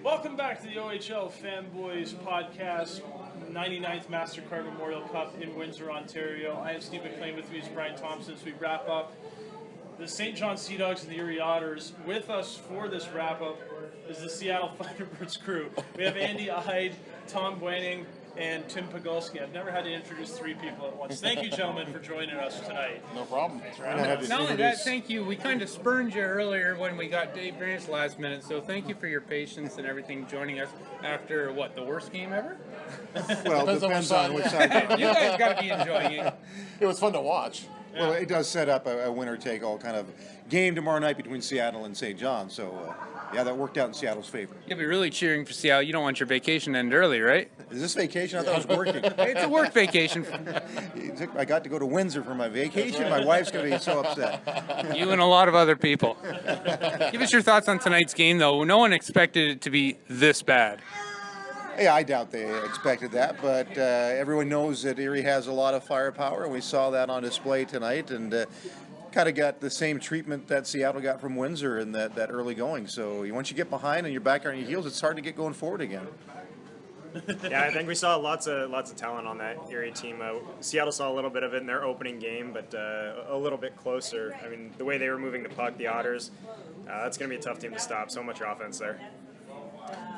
Welcome back to the OHL Fanboys podcast, 99th MasterCard Memorial Cup in Windsor, Ontario. I am Steve McLean. With me is Brian Thompson as we wrap up the St. John Sea Dogs and the Erie Otters. With us for this wrap-up is the Seattle Thunderbirds crew. We have Andy Eide, Thom Beuining, and Tim Pigulski. I've never had to introduce three people at once. Thank you, gentlemen, for joining us tonight. No problem. Not only that, thank you. We kind of spurned you earlier when we got Dave Grant's last minute, so thank you for your patience and everything joining us after, what, the worst game ever? Well, depends on which side. You guys got to be enjoying it. It was fun to watch. Well, it does set up a winner-take-all kind of game tomorrow night between Seattle and St. John, so yeah, that worked out in Seattle's favor. You'll be really cheering for Seattle. You don't want your vacation to end early, right? Is this vacation? I thought I was working. It's a work vacation. I got to go to Windsor for my vacation. My wife's going to be so upset. You and a lot of other people. Give us your thoughts on tonight's game, though. No one expected it to be this bad. Yeah, I doubt they expected that, but everyone knows that Erie has a lot of firepower, and we saw that on display tonight, and kind of got the same treatment that Seattle got from Windsor in that early going. So once you get behind and you're back on your heels, it's hard to get going forward again. Yeah, I think we saw lots of talent on that Erie team. Seattle saw a little bit of it in their opening game, but a little bit closer. I mean, the way they were moving the puck, the Otters, that's going to be a tough team to stop. So much offense there.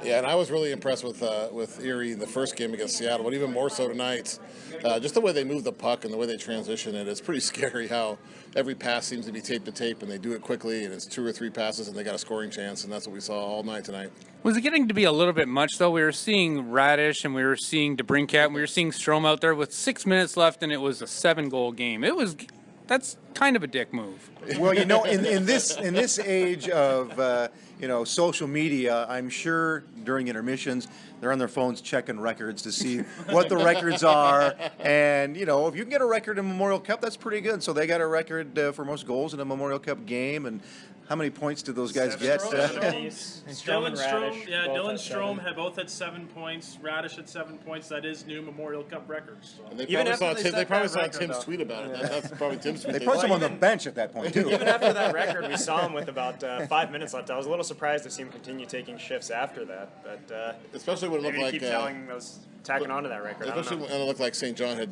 Yeah, and I was really impressed with Erie in the first game against Seattle, but even more so tonight. Just the way they move the puck and the way they transition it, it's pretty scary how every pass seems to be tape to tape, and they do it quickly, and it's 2 or 3 passes, and they got a scoring chance, and that's what we saw all night tonight. Was it getting to be a little bit much, though? We were seeing Radish, and we were seeing DeBrincat, and we were seeing Strome out there with 6 minutes left, and it was a 7-goal game. That's kind of a dick move. Well, in this age of social media, I'm sure during intermissions they're on their phones checking records to see what the records are, and if you can get a record in Memorial Cup, that's pretty good. So they got a record for most goals in a Memorial Cup game, and how many points did those guys get? Dylan Strome had both had 7 points. Radish had 7 points. That is new Memorial Cup records. And they probably saw Tim's tweet about it. That's probably Tim's tweet. They put him on the bench at that point too. Even after that record, we saw him with about 5 minutes left. I was a little surprised to see him continue taking shifts after that, but especially when it looked like keep tacking onto that record. Especially when it looked like St. John had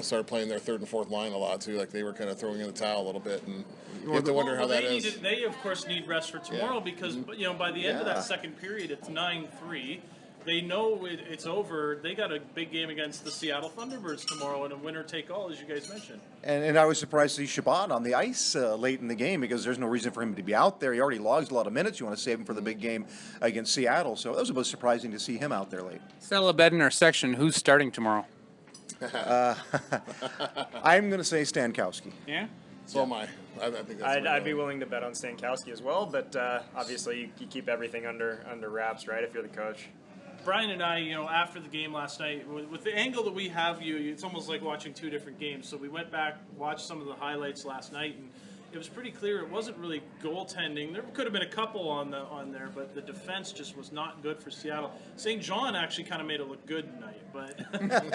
started playing their third and fourth line a lot too. Like they were kind of throwing in the towel a little bit, and you have to wonder how that is. They of course need rest for tomorrow because by the end of that second period, it's 9-3. They know it's over. They got a big game against the Seattle Thunderbirds tomorrow in a winner-take-all, as you guys mentioned. And I was surprised to see Chabot on the ice late in the game because there's no reason for him to be out there. He already logs a lot of minutes. You want to save him for the big game against Seattle. So that was a bit surprising to see him out there late. Settle a bet in our section. Who's starting tomorrow? I'm going to say Stankowski. Yeah? So am I. I think that's I'd be willing to bet on Stankowski as well, but obviously you keep everything under wraps, right, if you're the coach. Brian and I, after the game last night, with the angle that we have it's almost like watching two different games. So we went back, watched some of the highlights last night, and it was pretty clear it wasn't really goaltending. There could have been a couple on there, but the defense just was not good for Seattle. St. John actually kind of made it look good tonight, but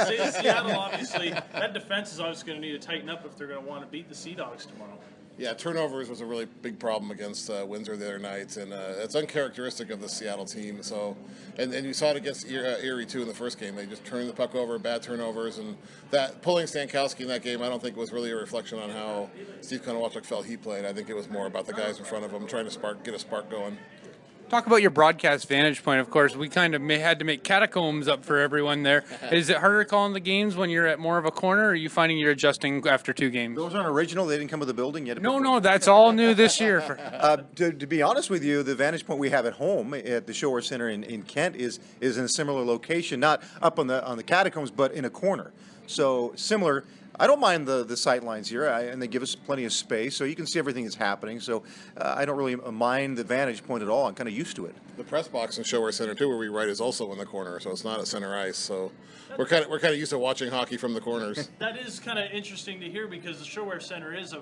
Seattle, obviously, that defense is obviously going to need to tighten up if they're going to want to beat the Sea Dogs tomorrow. Yeah, turnovers was a really big problem against Windsor the other night, and it's uncharacteristic of the Seattle team. So, and you saw it against Erie too in the first game. They just turned the puck over, bad turnovers, and that pulling Stankowski in that game, I don't think was really a reflection on how Steve Konowalczyk felt he played. I think it was more about the guys in front of him trying to get a spark going. Talk about your broadcast vantage point. Of course, we kind of had to make catacombs up for everyone there. Is it harder calling the games when you're at more of a corner, or are you finding you're adjusting after 2 games? Those aren't original. They didn't come with the building yet. No, that's all new this year. To be honest with you, the vantage point we have at home at the Shower Center in Kent is in a similar location, not up on the catacombs, but in a corner. So similar. I don't mind the sight lines here, and they give us plenty of space, so you can see everything that's happening. So I don't really mind the vantage point at all. I'm kind of used to it. The press box in Shower Center too, where we write, is also in the corner, so it's not at center ice. So we're kind of used to watching hockey from the corners. That is kind of interesting to hear because the Shower Center is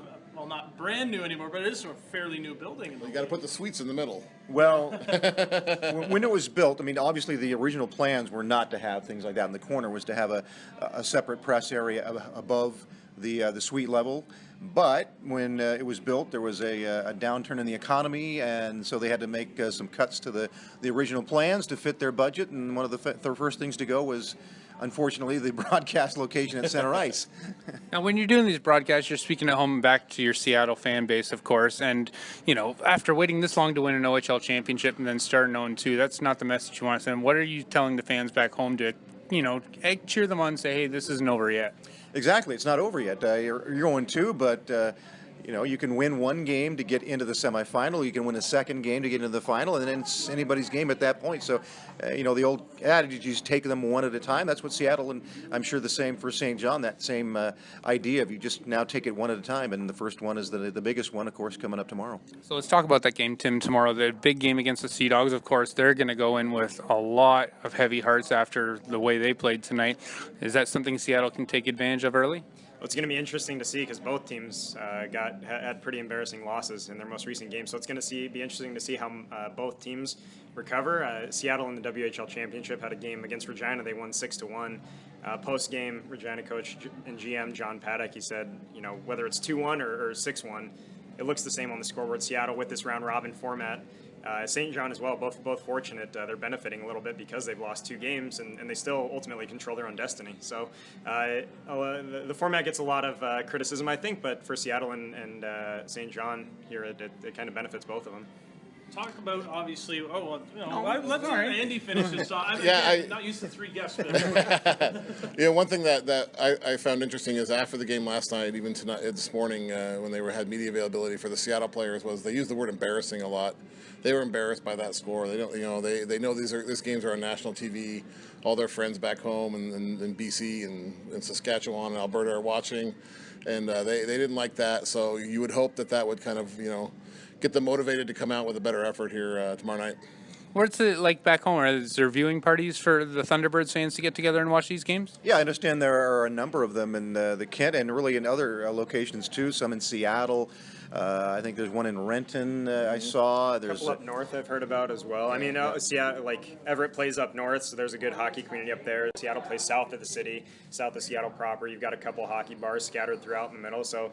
not brand new anymore, but it is a fairly new building. You got to put the suites in the middle. Well, when it was built, I mean, obviously the original plans were not to have things like that in the corner. Was to have a separate press area above the suite level. But when it was built, there was a downturn in the economy, and so they had to make some cuts to the original plans to fit their budget. And one of the first things to go was, unfortunately, the broadcast location at center ice. Now, when you're doing these broadcasts, you're speaking at home back to your Seattle fan base, of course. And, you know, after waiting this long to win an OHL championship and then starting 0-2, that's not the message you want to send. What are you telling the fans back home to, you know, cheer them on and say, hey, this isn't over yet? Exactly. It's not over yet. You're 0-2, but you know, you can win one game to get into the semifinal. You can win a second game to get into the final, and then it's anybody's game at that point. So, you know, the old adage, you just take them one at a time. That's what Seattle, and I'm sure the same for St. John, that same idea of you just now take it one at a time. And the first one is the biggest one, of course, coming up tomorrow. So let's talk about that game, Tim, tomorrow. The big game against the Sea Dogs, of course. They're going to go in with a lot of heavy hearts after the way they played tonight. Is that something Seattle can take advantage of early? Well, it's going to be interesting to see because both teams had pretty embarrassing losses in their most recent games. So it's going to be interesting to see how both teams recover. Seattle in the WHL Championship had a game against Regina. They won 6-1. Post-game, Regina coach and GM John Paddock, he said, you know, whether it's 2-1 or 6-1, it looks the same on the scoreboard. Seattle with this round-robin format. St. John as well, both fortunate. They're benefiting a little bit because they've lost 2 games, and they still ultimately control their own destiny. So the format gets a lot of criticism, I think, but for Seattle and St. John here, it kind of benefits both of them. Talk about, obviously, let's let Andy finish this off. I'm not used to 3 guests. Yeah, one thing that I found interesting is after the game last night, even tonight, this morning, when they had media availability for the Seattle players, was they used the word embarrassing a lot. They were embarrassed by that score. They don't, you know, they know these games are on national TV. All their friends back home in BC and Saskatchewan and Alberta are watching, and they didn't like that. So you would hope that would kind of, you know, get them motivated to come out with a better effort here tomorrow night. What's it like back home? Is there viewing parties for the Thunderbirds fans to get together and watch these games? Yeah, I understand there are a number of them in the Kent and really in other locations too. Some in Seattle. I think there's one in Renton I saw. There's a couple up north I've heard about as well. I mean, Seattle, like Everett plays up north, so there's a good hockey community up there. Seattle plays south of the city, south of Seattle proper. You've got a couple hockey bars scattered throughout in the middle. So,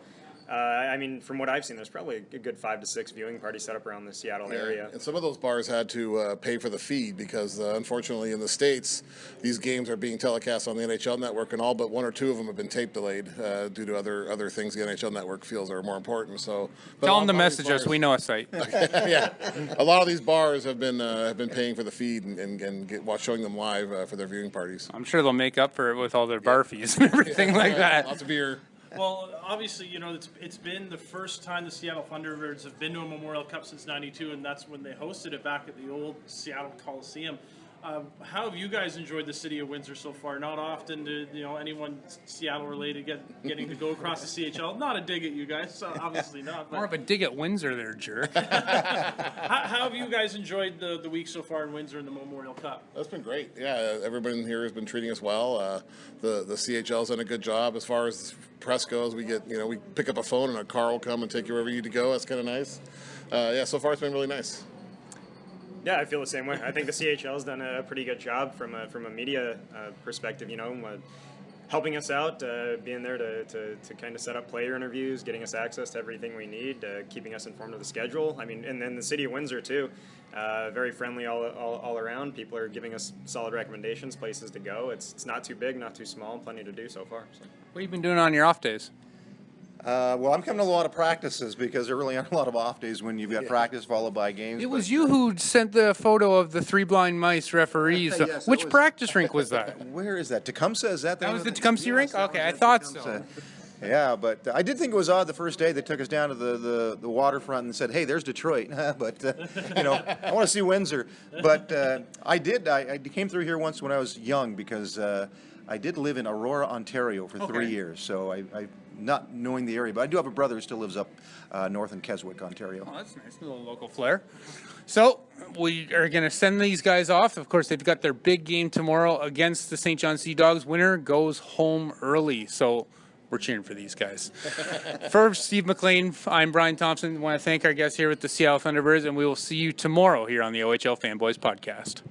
I mean, from what I've seen, there's probably a good 5 to 6 viewing parties set up around the Seattle area. And some of those bars had to pay for the feed because, unfortunately, in the States, these games are being telecast on the NHL Network, and all but 1 or 2 of them have been tape delayed due to other things the NHL Network feels are more important. So, tell them to message us. We know a site. Yeah, a lot of these bars have been paying for the feed and showing them live for their viewing parties. I'm sure they'll make up for it with all their bar fees and everything like that. Lots of beer. Well, obviously, you know, it's been the first time the Seattle Thunderbirds have been to a Memorial Cup since '92, and that's when they hosted it back at the old Seattle Coliseum. How have you guys enjoyed the city of Windsor so far? Not often do anyone Seattle-related getting to go across the CHL. Not a dig at you guys, so obviously not. But more of a dig at Windsor there, jerk. How have you guys enjoyed the week so far in Windsor in the Memorial Cup? That's been great. Yeah, everybody here has been treating us well. The CHL's done a good job as far as press goes. We we pick up a phone and a car will come and take you wherever you need to go. That's kind of nice. Yeah, so far it's been really nice. Yeah, I feel the same way. I think the CHL's done a pretty good job from a media perspective, helping us out, being there to kind of set up player interviews, getting us access to everything we need, keeping us informed of the schedule. I mean, and then the city of Windsor, too, very friendly all around. People are giving us solid recommendations, places to go. It's not too big, not too small, plenty to do so far. So. What have you been doing on your off days? Well, I'm coming to a lot of practices because there really aren't a lot of off days when you've got practice followed by games. It was you who sent the photo of the 3 blind mice referees. Yes, which practice rink was that? Where is that? Tecumseh? Is that? That was the Tecumseh rink? Okay, I thought so. Yeah, but I did think it was odd the first day they took us down to the waterfront and said, "Hey, there's Detroit," but I want to see Windsor. But I came through here once when I was young because I did live in Aurora, Ontario for 3 years, so I not knowing the area, but I do have a brother who still lives up north in Keswick, Ontario. Oh, that's nice, a little local flair. So we are going to send these guys off. Of course, they've got their big game tomorrow against the St. John Sea Dogs. Winner goes home early, so we're cheering for these guys. For Steve McLean, I'm Brian Thompson. I want to thank our guests here with the Seattle Thunderbirds, and we will see you tomorrow here on the OHL Fanboys podcast.